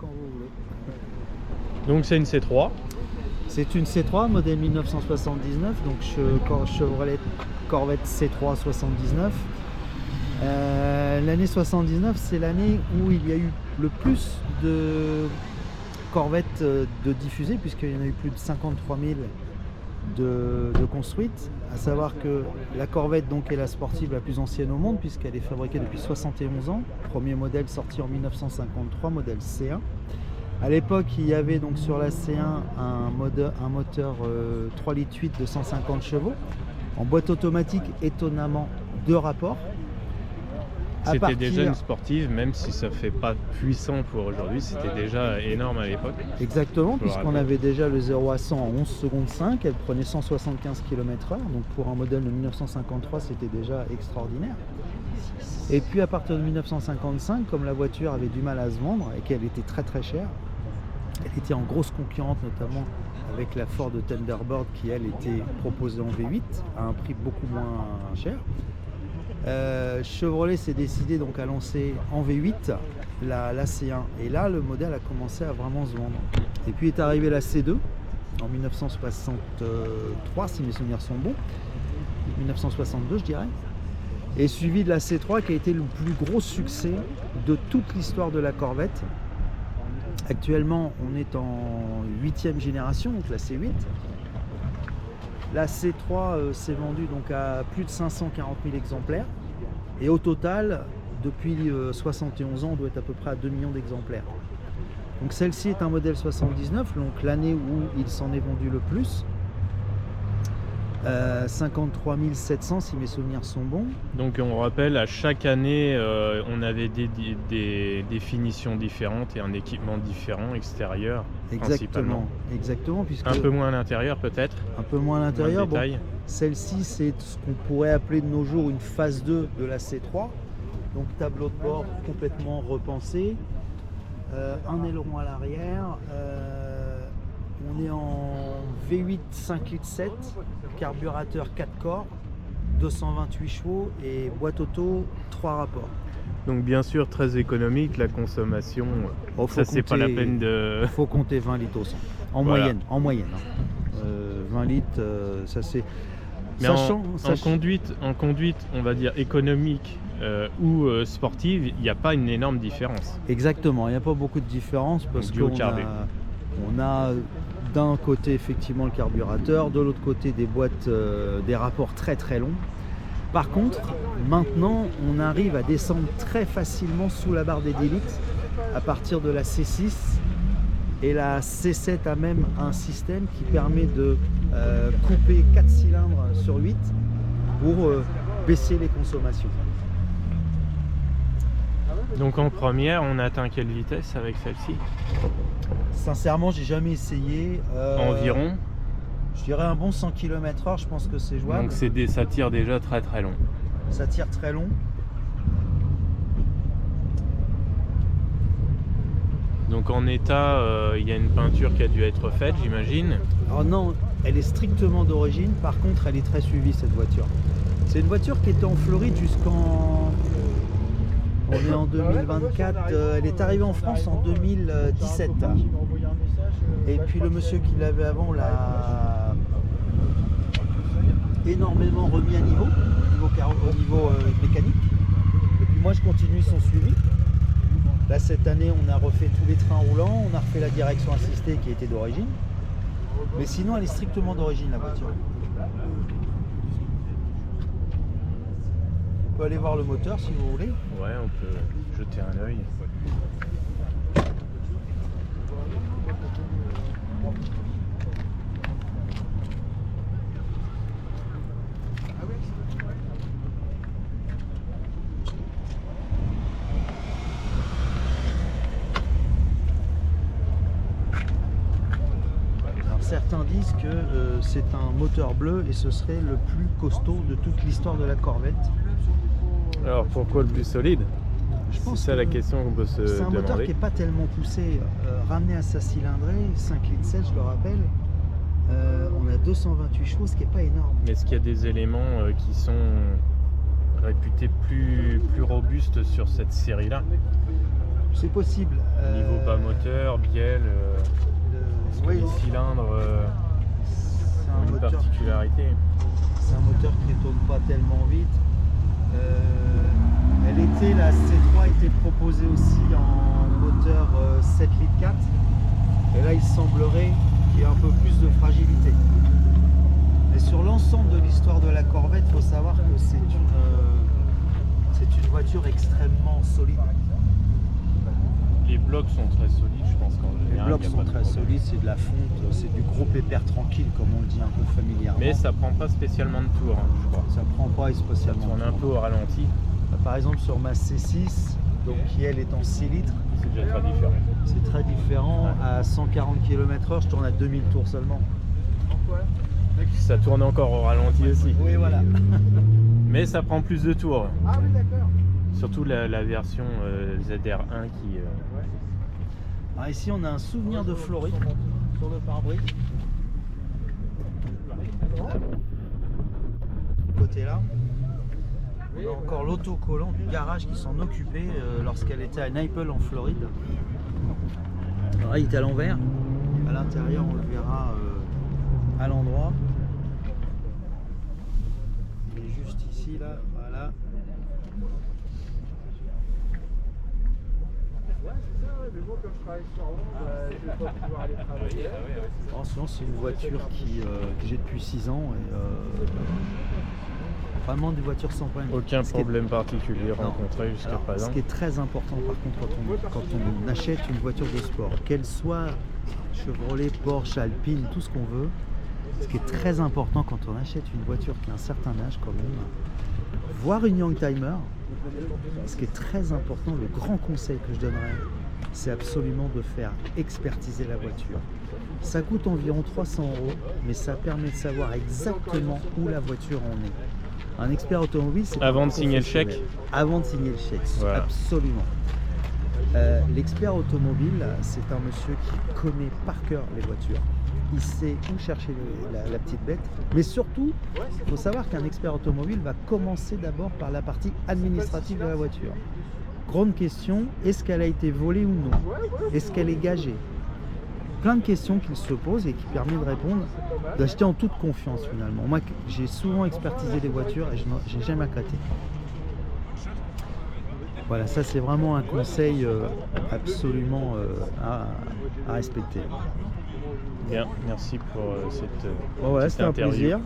quand vous voulez. Donc c'est une C3. C'est une C3 modèle 1979, donc Chevrolet Corvette C3 79. L'année 79, c'est l'année où il y a eu le plus de Corvettes de diffusées, puisqu'il y en a eu plus de 53 000 de construites. À savoir que la Corvette donc, est la sportive la plus ancienne au monde, puisqu'elle est fabriquée depuis 71 ans. Premier modèle sorti en 1953, modèle C1. À l'époque, il y avait donc sur la C1 un moteur 3,8 litres de 150 chevaux, en boîte automatique, étonnamment 2 rapports. C'était déjà une sportive, même si ça ne fait pas puissant pour aujourd'hui, c'était déjà énorme à l'époque. Exactement, puisqu'on avait déjà le 0 à 100 en 11 secondes 5, elle prenait 175 km/h, donc pour un modèle de 1953, c'était déjà extraordinaire. Et puis à partir de 1955, comme la voiture avait du mal à se vendre et qu'elle était très très chère, elle était en grosse concurrente, notamment avec la Ford Thunderbird qui elle était proposée en V8 à un prix beaucoup moins cher. Chevrolet s'est décidé donc à lancer en V8 la C1 et là le modèle a commencé à vraiment se vendre. Et puis est arrivée la C2 en 1963 si mes souvenirs sont bons, 1962 je dirais, et suivi de la C3 qui a été le plus gros succès de toute l'histoire de la Corvette. Actuellement on est en 8e génération, donc la C8. La C3 s'est vendue donc à plus de 540 000 exemplaires et au total, depuis 71 ans, on doit être à peu près à 2 millions d'exemplaires. Donc celle-ci est un modèle 79, donc l'année où il s'en est vendu le plus. 53 700 si mes souvenirs sont bons. Donc on rappelle, à chaque année, on avait des définitions différentes et un équipement différent extérieur. Exactement, puisque un peu moins à l'intérieur peut-être. Un peu moins à l'intérieur. Bon, celle-ci, c'est ce qu'on pourrait appeler de nos jours une phase 2 de la C3. Donc tableau de bord complètement repensé, un aileron à l'arrière. On est en V8 5 litres 7, carburateur 4 corps, 228 chevaux et boîte auto 3 rapports. Donc bien sûr très économique, la consommation, ça c'est pas la peine de... Il faut compter 20 litres au 100, en moyenne. 20 litres, ça c'est... Mais en conduite, on va dire économique ou sportive, il n'y a pas une énorme différence. Exactement, il n'y a pas beaucoup de différence parce qu'on a d'un côté effectivement le carburateur, de l'autre côté des boîtes, des rapports très très longs. Par contre, maintenant, on arrive à descendre très facilement sous la barre des 10 litres à partir de la C6 et la C7 a même un système qui permet de couper 4 cylindres sur 8 pour baisser les consommations. Donc en première, on atteint quelle vitesse avec celle-ci? Sincèrement, j'ai jamais essayé. Environ? Je dirais un bon 100 km/h, je pense que c'est jouable. Donc ça tire déjà très très long. Ça tire très long. Donc en état, il y a une peinture qui a dû être faite, j'imagine. Alors non, elle est strictement d'origine. Par contre, elle est très suivie cette voiture. C'est une voiture qui était en Floride jusqu'en... On est en 2024, elle est arrivée en France en 2017. Et puis le monsieur qui l'avait avant l'a énormément remis à niveau mécanique. Et puis moi je continue son suivi. Là cette année on a refait tous les trains roulants, on a refait la direction assistée qui était d'origine. Mais sinon elle est strictement d'origine la voiture. On peut aller voir le moteur si vous voulez. Ouais, on peut jeter un œil. Alors, certains disent que c'est un moteur bleu et ce serait le plus costaud de toute l'histoire de la Corvette. Alors pourquoi le plus solide? Je pense c'est ça la question qu'on peut se demander. C'est un moteur qui n'est pas tellement poussé, ramené à sa cylindrée, 5 litres 7 je le rappelle. On a 228 chevaux, ce qui n'est pas énorme. Mais est-ce qu'il y a des éléments qui sont réputés plus robustes sur cette série-là? C'est possible. Niveau bas moteur, bielle, oui, cylindre, c'est un une moteur particularité. C'est un moteur qui ne tourne pas tellement vite. La C3 était proposée aussi en moteur 7 litres 4. Et là, il semblerait qu'il y ait un peu plus de fragilité. Mais sur l'ensemble de l'histoire de la Corvette, il faut savoir que c'est une voiture extrêmement solide. Les blocs sont très solides, je pense qu'en général. Les blocs sont très solides, c'est de la fonte, c'est du gros pépère tranquille, comme on le dit un peu familièrement. Mais ça prend pas spécialement de tours, hein, je crois. Ça prend pas spécialement. Ça tourne un peu au ralenti. Par exemple, sur ma C6, donc, qui elle est en 6 litres, C'est déjà très différent. c'est très différent. Ouais. À 140 km/h, je tourne à 2000 tours seulement. Ça tourne encore au ralenti aussi. Oui, voilà. Mais ça prend plus de tours. Ah oui, d'accord. Surtout la version ZR1 qui... Alors ici, on a un souvenir de Floride sur le pare-brise. Côté là. On a encore l'autocollant du garage qui s'en occupait lorsqu'elle était à Naples en Floride. Alors là, il est à l'envers. À l'intérieur, on le verra à l'endroit. Il est juste ici, là. Voilà. Sinon, c'est une voiture que j'ai depuis 6 ans. Et, vraiment des voitures sans problème. Aucun problème particulier rencontré jusqu'à présent. Ce qui est très important par contre quand on achète une voiture de sport, qu'elle soit Chevrolet, Porsche, Alpine, tout ce qu'on veut, ce qui est très important quand on achète une voiture qui a un certain âge quand même, voire une Youngtimer, ce qui est très important, le grand conseil que je donnerais, c'est absolument de faire expertiser la voiture. Ça coûte environ 300 €, mais ça permet de savoir exactement où la voiture en est. Un expert automobile, c'est avant de signer le chèque. Avant de signer le chèque, voilà. Absolument. L'expert automobile, c'est un monsieur qui connaît par cœur les voitures. Il sait où chercher la petite bête. Mais surtout, il faut savoir qu'un expert automobile va commencer d'abord par la partie administrative de la voiture. Grande question, est-ce qu'elle a été volée ou non? Est-ce qu'elle est gagée? Plein de questions qu'il se pose et qui permet de répondre, d'acheter en toute confiance finalement. Moi, j'ai souvent expertisé les voitures et je n'ai jamais regretté. Voilà, ça c'est vraiment un conseil absolument à respecter. Bien, merci pour cette Bon, voilà, c'était un interview. plaisir.